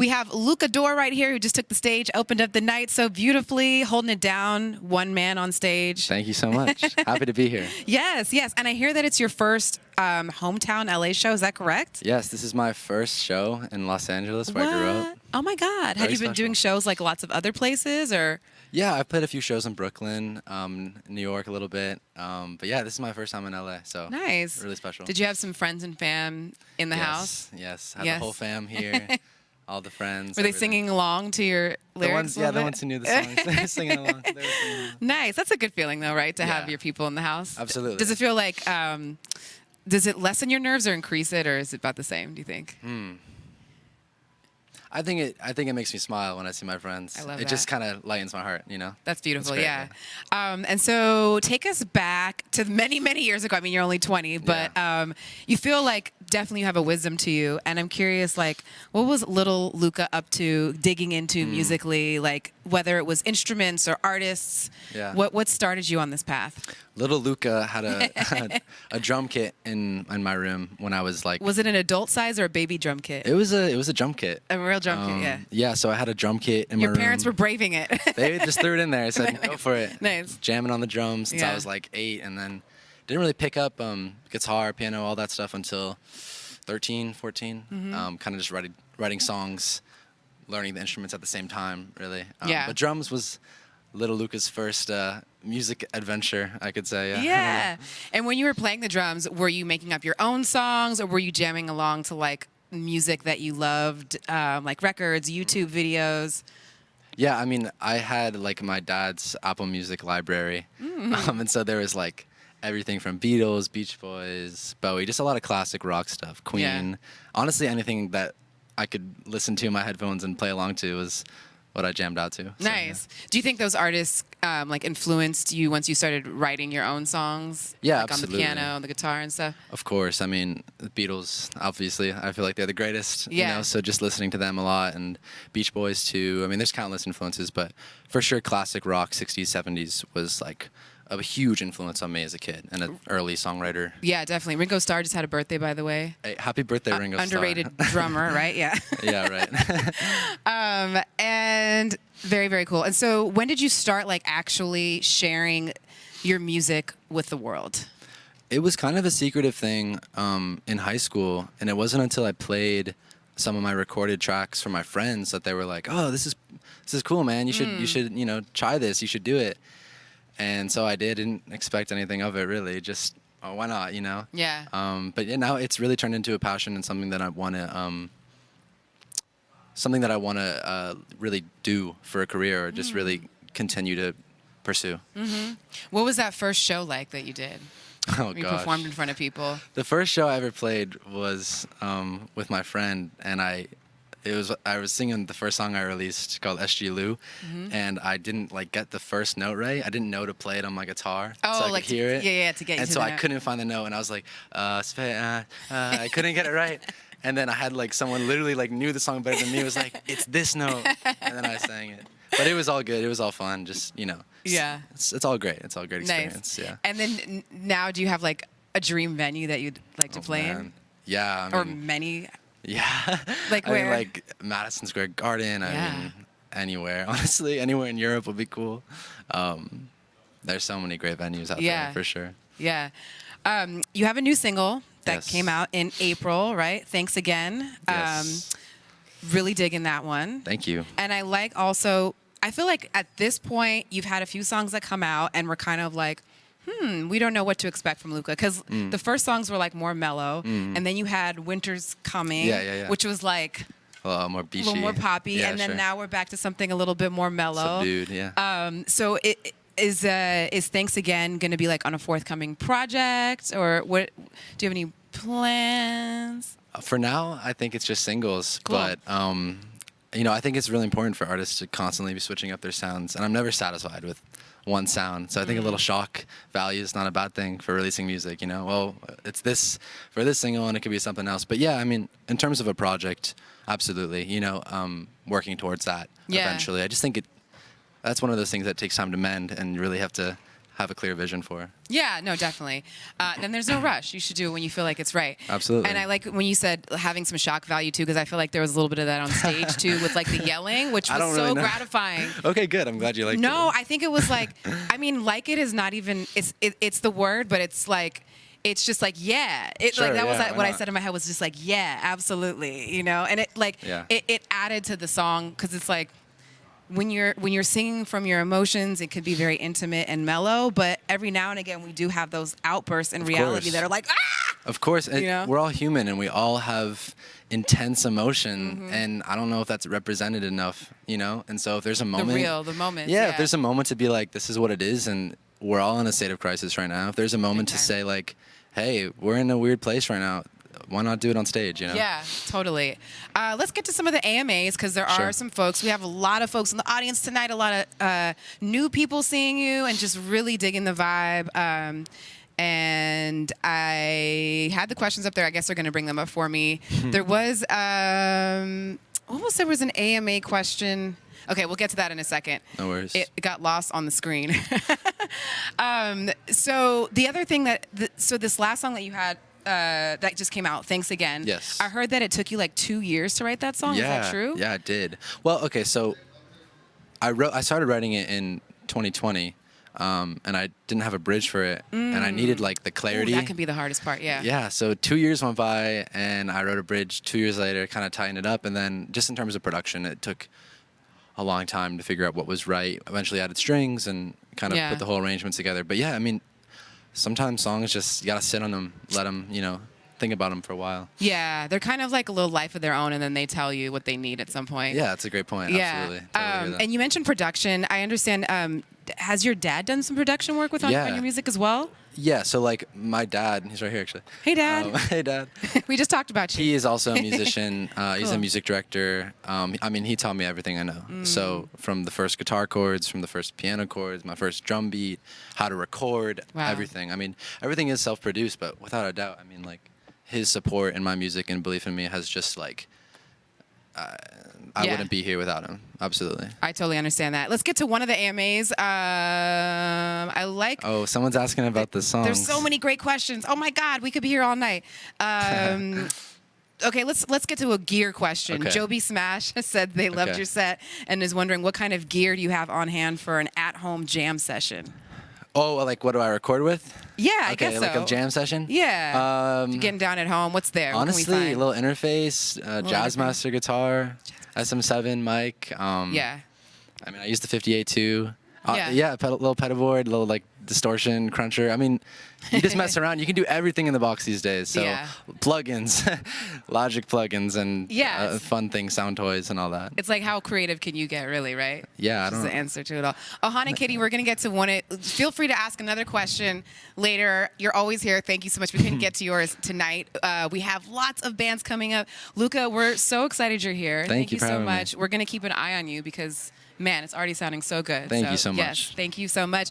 We have Lucca Dohr right here, who just took the stage, opened up the night so beautifully, holding it down, one man on stage. Thank you so much. Happy to be here. Yes, yes. And I hear that it's your first hometown LA show. Is that correct? Yes, this is my first show in Los Angeles where I grew up. Oh my God. Have you been doing shows like lots of other places or? Yeah, I've played a few shows in Brooklyn, New York a little bit. But yeah, this is my first time in LA, so nice. Really special. Did you have some friends and fam in the house? Yes, have the whole fam here, all the friends. Were they singing along to your lyrics? The ones who knew the songs. They were singing along. Nice. That's a good feeling though, right? To have your people in the house. Absolutely. Does it feel like, does it lessen your nerves or increase it, or is it about the same, do you think? I think it makes me smile when I see my friends. I love that. It just kind of lightens my heart, you know? That's beautiful, great, yeah. And so take us back to many, many years ago. I mean, you're only 20, but you feel like definitely you have a wisdom to you. And I'm curious, like, what was little Lucca up to digging into musically, like whether it was instruments or artists? Yeah. What started you on this path? Little Lucca had a drum kit in my room when I was like. Was it an adult size or a baby drum kit? It was a drum kit. A real drum kit, yeah. Yeah, so I had a drum kit in my room. Your parents were braving it. They just threw it in there. I said, go for it. Nice. Jamming on the drums since I was like 8, and then didn't really pick up guitar, piano, all that stuff until 13, 14. Kind of just writing songs, learning the instruments at the same time, really. But drums was little Lucca's first music adventure, I could say. Yeah. And when you were playing the drums, were you making up your own songs, or were you jamming along to like music that you loved, like records, YouTube videos? Yeah, I mean, I had like my dad's Apple Music library, and so there was like everything from Beatles, Beach Boys, Bowie, just a lot of classic rock stuff, Queen. Honestly, anything that I could listen to in my headphones and play along to was what I jammed out to. So, nice. Do you think those artists like influenced you once you started writing your own songs? Yeah, like absolutely. On the piano, on the guitar and stuff? Of course. I mean, the Beatles, obviously, I feel like they're the greatest. Yeah. You know, so just listening to them a lot, and Beach Boys too. I mean, there's countless influences, but for sure classic rock, 60s, 70s was like a huge influence on me as a kid and an early songwriter. Yeah, definitely. Ringo Starr just had a birthday, by the way. Hey, happy birthday, Ringo Starr. Underrated drummer, right? Yeah. Yeah, right. And very, very cool. And so when did you start like actually sharing your music with the world? It was kind of a secretive thing in high school, and it wasn't until I played some of my recorded tracks for my friends that they were like, "Oh, this is cool, man. You should, you know, try this. You should do it." And so I didn't expect anything of it, really. Just, oh, why not, you know? Yeah. But yeah, now it's really turned into a passion and something that I want to, really do for a career, or just really continue to pursue. What was that first show like that you did? Oh, you gosh. performed in front of people? The first show I ever played was with my friend, and I was singing the first song I released called SG Lou, and I didn't like get the first note right. I didn't know to play it on my guitar, so I like could hear it. Yeah, to get you and to so the I note. couldn't find the note, and I was like, I couldn't get it right. And then I had like someone literally like knew the song better than me, was like, it's this note, and then I sang it. But it was all good. It was all fun. Just, you know. Yeah. It's all great. It's all a great experience. Nice. Yeah. And then now, do you have like a dream venue that you'd like to play in? Yeah. Or many? Yeah. Like I where? mean, like Madison Square Garden. I mean, anywhere. Honestly, anywhere in Europe would be cool. There's so many great venues out there, for sure. Yeah. You have a new single that came out in April, right? Thanks Again. Yes. Really digging that one. Thank you. And I like also, I feel like at this point, you've had a few songs that come out and we're kind of like, we don't know what to expect from Lucca. Because the first songs were like more mellow. And then you had Winter's Coming, which was like a little more beachy. A little more poppy. Yeah, and then now we're back to something a little bit more mellow. Subdued, yeah. So is Thanks Again going to be like on a forthcoming project? Or what? Do you have any plans? For now, I think it's just singles. Cool. But, you know, I think it's really important for artists to constantly be switching up their sounds. And I'm never satisfied with one sound. So I think a little shock value is not a bad thing for releasing music, you know? Well, it's this for this single and it could be something else. But yeah, I mean, in terms of a project, absolutely, you know, working towards that eventually. I just think that's one of those things that takes time to mend, and you really have to have a clear vision for. Yeah, no, definitely. Then there's no rush. You should do it when you feel like it's right. Absolutely. And I like when you said having some shock value too, because I feel like there was a little bit of that on stage too, with like the yelling, which was so gratifying. Okay, good. I'm glad you liked it. No, I think it was like, I mean, like it is not even. It's the word, but it's like. It's just like, yeah. Sure, like that was yeah, like, what I said in my head was just like, yeah, absolutely, you know. And it like it added to the song because it's like when you're singing from your emotions, it could be very intimate and mellow. But every now and again, we do have those outbursts in reality that are like, ah. Of course, You know? we're all human and we all have intense emotion, and I don't know if that's represented enough, you know. And so if there's a moment, the moment, if there's a moment to be like, this is what it is, and we're all in a state of crisis right now. If there's a moment to say like, hey, we're in a weird place right now, why not do it on stage, you know? Yeah, totally. Let's get to some of the AMAs because there are some folks. We have a lot of folks in the audience tonight, a lot of new people seeing you and just really digging the vibe. And I had the questions up there. I guess they're going to bring them up for me. There was, there was an AMA question. Okay, we'll get to that in a second. No worries. It got lost on the screen. So the other thing so this last song that you had that just came out, Thanks Again. Yes. I heard that it took you like 2 years to write that song. Yeah, Is that true? Yeah, it did. Well, okay, so I started writing it in 2020, and I didn't have a bridge for it, and I needed like the clarity. Ooh, that can be the hardest part, yeah. Yeah, so 2 years went by, and I wrote a bridge 2 years later, kind of tightened it up, and then just in terms of production, it took a long time to figure out what was right. Eventually added strings and kind of put the whole arrangement together. But yeah, I mean, sometimes songs just, you gotta sit on them, let them, you know, think about them for a while. Yeah, they're kind of like a little life of their own, and then they tell you what they need at some point. Yeah, that's a great point. Yeah. Absolutely. Totally and you mentioned production. I understand, has your dad done some production work on your music as well? Yeah, so like my dad, he's right here actually. Hey, Dad. Hey, Dad. We just talked about you. He is also a musician. He's a music director. I mean, he taught me everything I know. So from the first guitar chords, from the first piano chords, my first drum beat, how to record, everything. I mean, everything is self-produced, but without a doubt, I mean, like, his support in my music and belief in me has just like, I wouldn't be here without him. Absolutely. I totally understand that. Let's get to one of the AMAs. I like. Oh, someone's asking about the songs. There's so many great questions. Oh my God, we could be here all night. Okay, let's get to a gear question. Okay. Joby Smash said they loved your set and is wondering what kind of gear do you have on hand for an at-home jam session? Oh, like what do I record with? Yeah, I guess so. Like a jam session? Yeah. Getting down at home. What's there? Honestly, a little interface, Jazzmaster guitar, SM7 mic. Yeah. I mean, I use the 58 too. Little pedal board, little like distortion cruncher. I mean, you just mess around. You can do everything in the box these days. So plugins, Logic plugins, and fun things, sound toys, and all that. It's like how creative can you get, really, right? Yeah, That's the answer to it all. Ohana Kitty, we're gonna get to one. Feel free to ask another question later. You're always here. Thank you so much. We couldn't get to yours tonight. We have lots of bands coming up. Lucca, we're so excited you're here. Thank you so much. We're gonna keep an eye on you because. Man, it's already sounding so good. Thank you so much. Yes, thank you so much.